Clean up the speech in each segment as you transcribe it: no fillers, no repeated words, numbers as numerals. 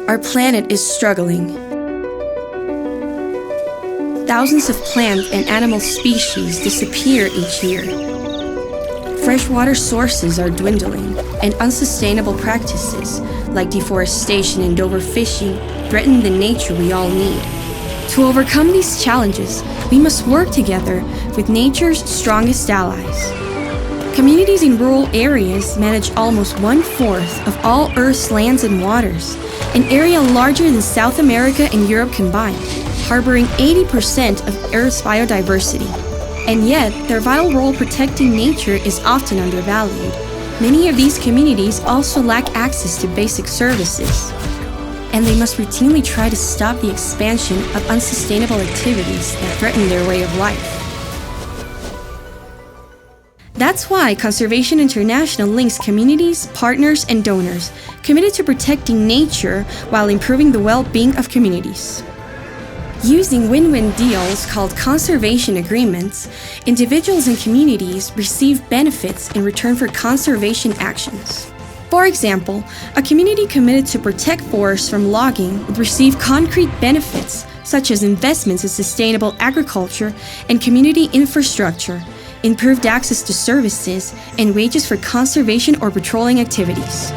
our planet is struggling. Thousands of plant and animal species disappear each year. Freshwater sources are dwindling, and unsustainable practices like deforestation and overfishing threaten the nature we all need. To overcome these challenges, we must work together with nature's strongest allies. Communities in rural areas manage almost 1/4 of all Earth's lands and waters, an area larger than South America and Europe combined, harboring 80% of Earth's biodiversity. And yet, their vital role protecting nature is often undervalued. Many of these communities also lack access to basic services, and they must routinely try to stop the expansion of unsustainable activities that threaten their way of life. That's why Conservation International links communities, partners, and donors committed to protecting nature while improving the well-being of communities. Using win-win deals called conservation agreements, individuals and communities receive benefits in return for conservation actions. For example, a community committed to protect forests from logging would receive concrete benefits such as investments in sustainable agriculture and community infrastructure, improved access to services, and wages for conservation or patrolling activities.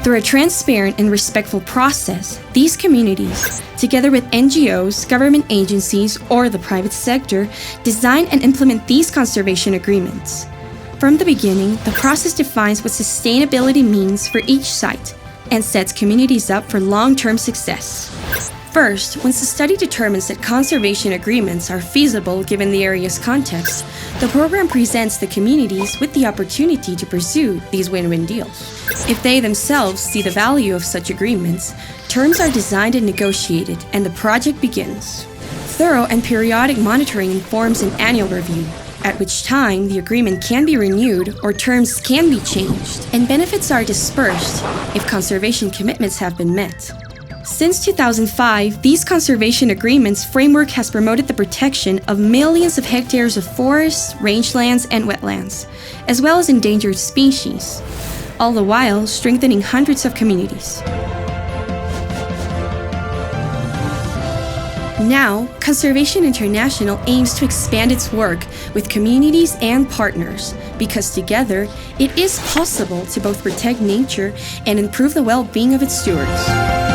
Through a transparent and respectful process, these communities, together with NGOs, government agencies, or the private sector, design and implement these conservation agreements. From the beginning, the process defines what sustainability means for each site and sets communities up for long-term success. First, once the study determines that conservation agreements are feasible given the area's context, the program presents the communities with the opportunity to pursue these win-win deals. If they themselves see the value of such agreements, terms are designed and negotiated, and the project begins. Thorough and periodic monitoring informs an annual review, at which time the agreement can be renewed or terms can be changed, and benefits are dispersed if conservation commitments have been met. Since 2005, these conservation agreements framework has promoted the protection of millions of hectares of forests, rangelands, and wetlands, as well as endangered species, all the while strengthening hundreds of communities. Now, Conservation International aims to expand its work with communities and partners, because together, it is possible to both protect nature and improve the well-being of its stewards.